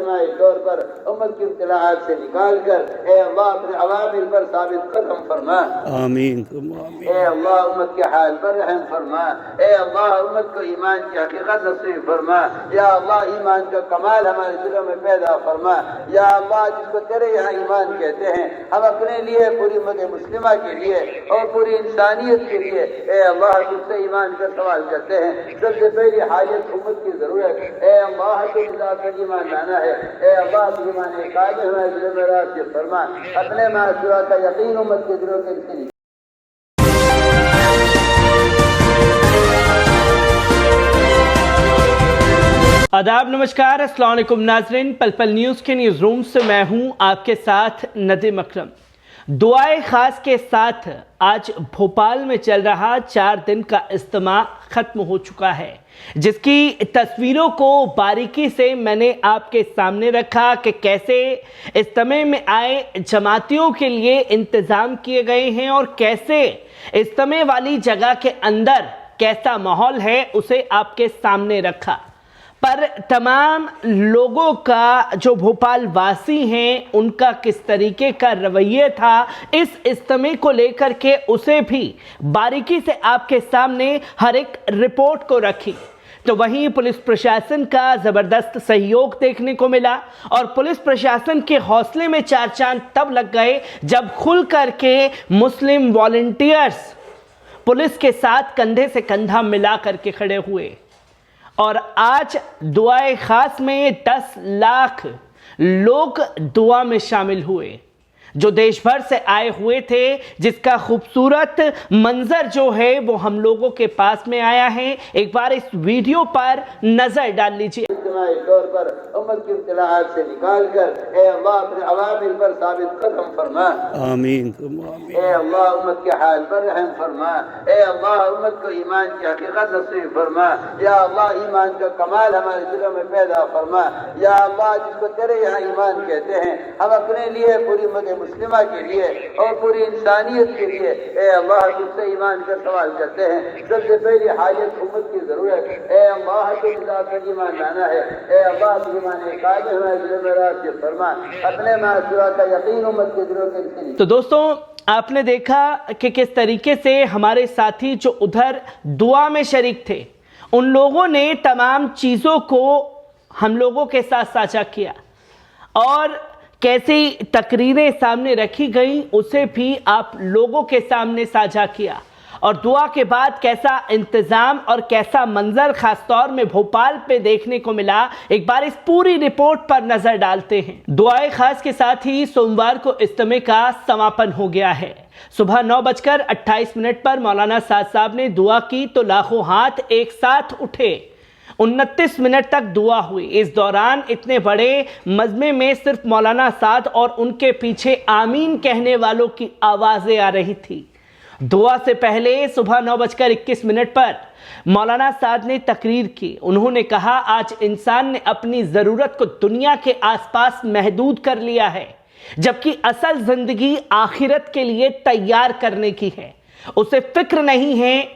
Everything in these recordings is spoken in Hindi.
इज्तिमाई तौर पर उम्मत की इब्तिलाअत से निकाल कर ए अल्लाह अपने अवामिर पर साबित कदम फरमा। आमीन। ए अल्लाह उम्मत के हाल पर रहम फरमा। ए अल्लाह उम्मत को ईमान की हकीकत नसीब फरमा। या अल्लाह ईमान का कमाल हमारे दिलों में पैदा फरमा। या अल्लाह जिसको तेरे यहाँ ईमान कहते हैं हम अपने लिए, पूरी उम्मत मुस्लिमा के लिए और पूरी इंसानियत के लिए ए अल्लाह तुझसे ईमान का सवाल करते हैं। सबसे पहली हाजत उम्मत की जरूरत ए अल्लाह के पर ईमान लाना है। ए अल्लाह ईमान कायम हमारे दिलों में रास्ते फरमा। अपने मासूरा का यकीन उम्मत के दिलों के लिए आदाब, नमस्कार, अस्सलाम वालेकुम नाज़रीन। पल पल न्यूज़ के न्यूज़ रूम से मैं हूं आपके साथ नदीम अकरम। दुआए ख़ास के साथ आज भोपाल में चल रहा 4 दिन का इज्तिमा ख़त्म हो चुका है, जिसकी तस्वीरों को बारीकी से मैंने आपके सामने रखा कि कैसे इज्तिमा में आए जमातियों के लिए इंतज़ाम किए गए हैं और कैसे इज्तिमा वाली जगह के अंदर कैसा माहौल है उसे आपके सामने रखा। पर तमाम लोगों का, जो भोपाल वासी हैं, उनका किस तरीके का रवैया था इस इज्तिमा को लेकर के, उसे भी बारीकी से आपके सामने हर एक रिपोर्ट को रखी। तो वहीं पुलिस प्रशासन का ज़बरदस्त सहयोग देखने को मिला और पुलिस प्रशासन के हौसले में 4 चांद तब लग गए जब खुल करके मुस्लिम वॉलंटियर्स पुलिस के साथ कंधे से कंधा मिला करके खड़े हुए। और आज दुआए ख़ास में 10 लाख लोग दुआ में शामिल हुए, जो देश भर से आए हुए थे, जिसका खूबसूरत मंजर जो है वो हम लोगों के पास में आया है। एक बार इस वीडियो पर नजर डाल लीजिए। इज्तिमाई तौर पर उम्मत की इब्तिलाअत से निकाल कर ए अल्लाह अपने अवामिर पर साबित कदम फरमा। आमीन। ए अल्लाह उम्मत के हाल पर रहम फरमा। ए अल्लाह उम्मत को ईमान की हकीकत नसीब फरमा। या अल्लाह ईमान का कमाल हमारे दिलों में पैदा फरमा। या अल्लाह जिसको तेरे यहाँ ईमान कहते हैं हम अपने लिए, पूरी उम्मत मुस्लिमा के लिए और पूरी इंसानियत के लिए ए अल्लाह तुझसे ईमान का सवाल करते हैं। सबसे पहली हाजत उम्मत की जरूरत ए अल्लाह के पर ईमान लाना है। ए अल्लाह ईमान कायम हमारे दिलों में रास्ते फरमा। अपने मासूरा का यकीन उम्मत के दिलों के लिए। तो दोस्तों, आपने देखा कि किस तरीके से हमारे साथी जो उधर दुआ में शरीक थे, उन लोगों ने तमाम चीज़ों को हम लोगों के साथ साझा किया और कैसी तकरीरें सामने रखी गई उसे भी आप लोगों के सामने साझा किया। और दुआ के बाद कैसा इंतज़ाम और कैसा मंजर खास तौर में भोपाल पे देखने को मिला, एक बार इस पूरी रिपोर्ट पर नज़र डालते हैं। दुआए ख़ास के साथ ही सोमवार को इज्तिमा का समापन हो गया है। सुबह 9:28 पर मौलाना साद साहब ने दुआ की तो लाखों हाथ एक साथ उठे। 29 मिनट तक दुआ हुई। इस दौरान इतने बड़े मजमे में सिर्फ मौलाना साद और उनके पीछे आमीन कहने वालों की आवाज़ें आ रही थी। दुआ से पहले सुबह 9:21 पर मौलाना साद ने तकरीर की। उन्होंने कहा, आज इंसान ने अपनी ज़रूरत को दुनिया के आसपास महदूद कर लिया है, जबकि असल ज़िंदगी आखिरत के लिए तैयार करने की है। उसे फिक्र नहीं है।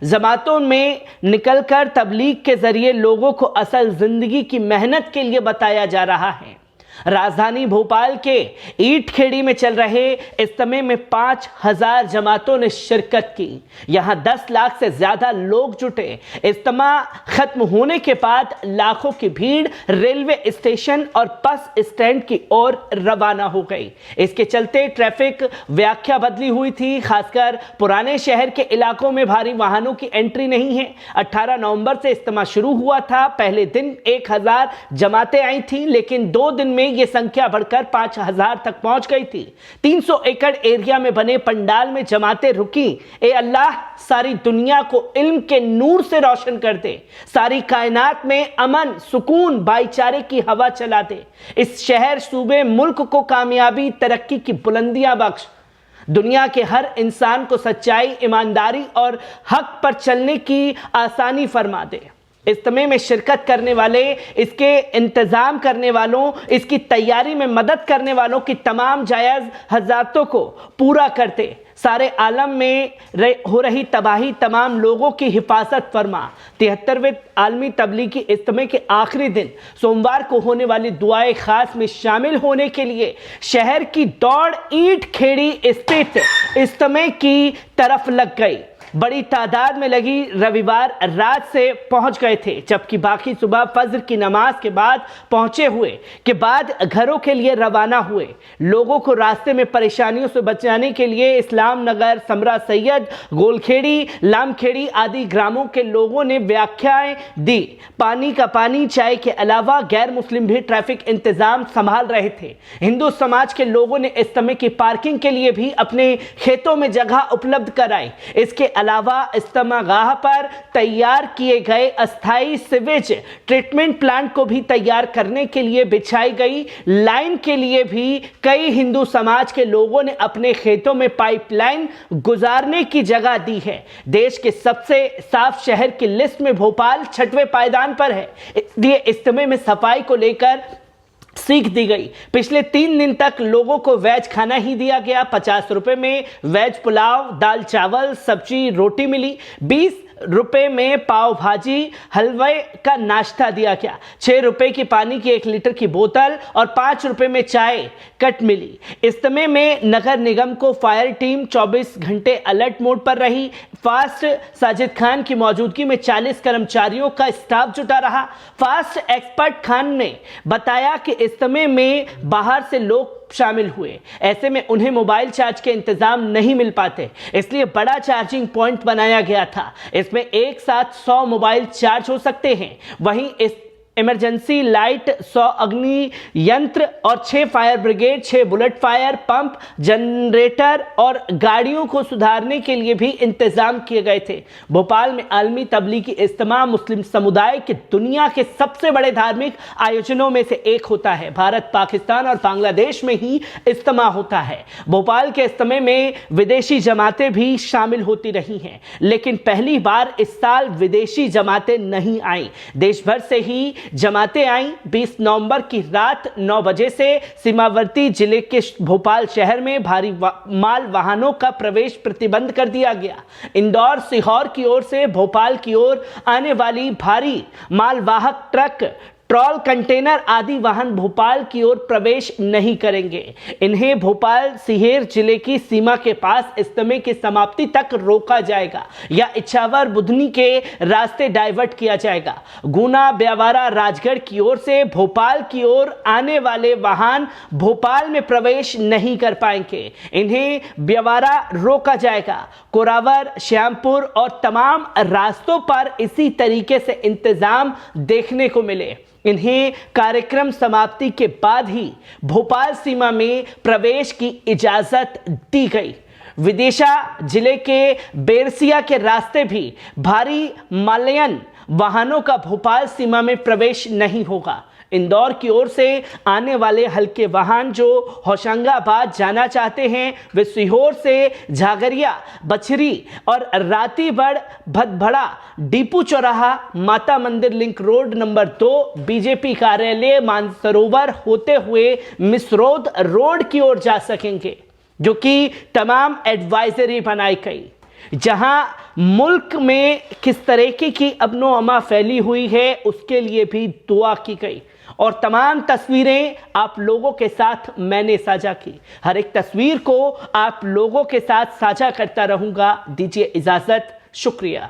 जमातों में निकलकर तबलीग के ज़रिए लोगों को असल ज़िंदगी की मेहनत के लिए बताया जा रहा है। राजधानी भोपाल के ईट खेड़ी में चल रहे इज्तिमा में 5000 जमातों ने शिरकत की। यहाँ 10 लाख से ज़्यादा लोग जुटे। इज्तिमा ख़त्म होने के बाद लाखों की भीड़ रेलवे स्टेशन और बस स्टैंड की ओर रवाना हो गई। इसके चलते ट्रैफिक व्याख्या बदली हुई थी। खासकर पुराने शहर के इलाकों में भारी वाहनों की एंट्री नहीं है। 18 नवंबर से इज्तिमा शुरू हुआ था। पहले दिन 1000 जमातें आई थी, लेकिन 2 दिन में ये संख्या बढ़कर 5000 तक पहुंच गई थी। 300 एकड़ एरिया में बने पंडाल में जमातें रुकी। ए अल्लाह, सारी दुनिया को इल्म के नूर से रोशन कर दे। सारी कायनात में अमन, सुकून, भाईचारे की हवा चला दे। इस शहर, सूबे, मुल्क को कामयाबी, तरक्की की बुलंदियां बख्श। दुनिया के हर इंसान को सच्चाई, ईमानदारी और हक पर चलने की आसानी फरमा दे। इज्तिमा में शिरकत करने वाले, इसके इंतज़ाम करने वालों, इसकी तैयारी में मदद करने वालों की तमाम जायज़ हज़ारतों को पूरा करते। सारे आलम में हो रही तबाही, तमाम लोगों की हिफाजत फरमा। 73वें आलमी तबलीगी इज्तिमा के आखिरी दिन सोमवार को होने वाली दुआए ख़ास में शामिल होने के लिए शहर की दौड़ ईंट खेड़ी स्थित इज्तिमा की तरफ लग गई। बड़ी तादाद में लगी रविवार रात से पहुंच गए थे, जबकि बाकी सुबह फजर की नमाज के बाद पहुंचे हुए के बाद घरों के लिए रवाना हुए। लोगों को रास्ते में परेशानियों से बचाने के लिए इस्लाम नगर, समरा सैयद, गोलखेड़ी, लामखेड़ी आदि ग्रामों के लोगों ने व्याख्याएं दी। पानी का पानी, चाय के अलावा गैर मुस्लिम भी ट्रैफिक इंतजाम संभाल रहे थे। हिंदू समाज के लोगों ने इज्तिमा की पार्किंग के लिए भी अपने खेतों में जगह उपलब्ध कराई। इसके अलावा इज्तिमा गाह पर तैयार किए गए अस्थाई सीवेज ट्रीटमेंट प्लांट को भी तैयार करने के लिए बिछाई गई लाइन के लिए भी कई हिंदू समाज के लोगों ने अपने खेतों में पाइपलाइन गुजारने की जगह दी है। देश के सबसे साफ शहर की लिस्ट में भोपाल 6वें पायदान पर है, इसलिए इज्तिमा में सफाई को लेकर सीख दी गई। पिछले 3 दिन तक लोगों को वेज खाना ही दिया गया। 50 रुपए में वेज पुलाव, दाल चावल, सब्जी, रोटी मिली। 20 रुपए में पाव भाजी, हलवे का नाश्ता दिया गया। 6 रुपए की पानी की 1 लीटर की बोतल और 5 रुपए में चाय कट मिली। इज्तिमा में नगर निगम को फायर टीम 24 घंटे अलर्ट मोड पर रही। फास्ट साजिद खान की मौजूदगी में 40 कर्मचारियों का स्टाफ जुटा रहा। फास्ट एक्सपर्ट खान ने बताया कि इज्तिमा में बाहर से लोग शामिल हुए, ऐसे में उन्हें मोबाइल चार्ज के इंतजाम नहीं मिल पाते, इसलिए बड़ा चार्जिंग पॉइंट बनाया गया था। इसमें एक साथ 100 मोबाइल चार्ज हो सकते हैं। वहीं इस इमरजेंसी लाइट, 100 अग्नि यंत्र और 6 fire brigade, 6 bullet fire pump, generator और गाड़ियों को सुधारने के लिए भी इंतजाम किए गए थे। भोपाल में आलमी तबलीगी इज्तिमा मुस्लिम समुदाय के दुनिया के सबसे बड़े धार्मिक आयोजनों में से एक होता है। भारत, पाकिस्तान और बांग्लादेश में ही इज्तिमा होता है। भोपाल के इज्तिमा में विदेशी जमातें भी शामिल होती रही हैं, लेकिन पहली बार इस साल विदेशी जमातें नहीं आई। देश भर से ही जमातें आई। 20 नवंबर की रात 9 बजे से सीमावर्ती जिले के भोपाल शहर में भारी माल वाहनों का प्रवेश प्रतिबंध कर दिया गया। इंदौर, सीहोर की ओर से भोपाल की ओर आने वाली भारी मालवाहक ट्रक, ट्रॉल, कंटेनर आदि वाहन भोपाल की ओर प्रवेश नहीं करेंगे। इन्हें भोपाल सीहेर जिले की सीमा के पास इज्तिमा की समाप्ति तक रोका जाएगा या इच्छावर बुधनी के रास्ते डाइवर्ट किया जाएगा। गुना, ब्यावारा, राजगढ़ की ओर से भोपाल की ओर आने वाले वाहन भोपाल में प्रवेश नहीं कर पाएंगे, इन्हें ब्यावारा रोका जाएगा। कोरावर, श्यामपुर और तमाम रास्तों पर इसी तरीके से इंतजाम देखने को मिले। इन्हें कार्यक्रम समाप्ति के बाद ही भोपाल सीमा में प्रवेश की इजाजत दी गई। विदिशा जिले के बेरसिया के रास्ते भी भारी मालयन वाहनों का भोपाल सीमा में प्रवेश नहीं होगा। इंदौर की ओर से आने वाले हल्के वाहन जो होशंगाबाद जाना चाहते हैं, वे सीहोर से झागरिया, बछरी और रातीबड़, भदभड़ा, डीपू चौराहा, माता मंदिर लिंक रोड नंबर 2, बीजेपी कार्यालय, मानसरोवर होते हुए मिसरोद रोड की ओर जा सकेंगे, जो कि तमाम एडवाइजरी बनाई गई। जहां मुल्क में किस तरीके की अमनो अमा फैली हुई है उसके लिए भी दुआ की गई और तमाम तस्वीरें आप लोगों के साथ मैंने साझा की। हर एक तस्वीर को आप लोगों के साथ साझा करता रहूंगा। दीजिए इजाजत, शुक्रिया।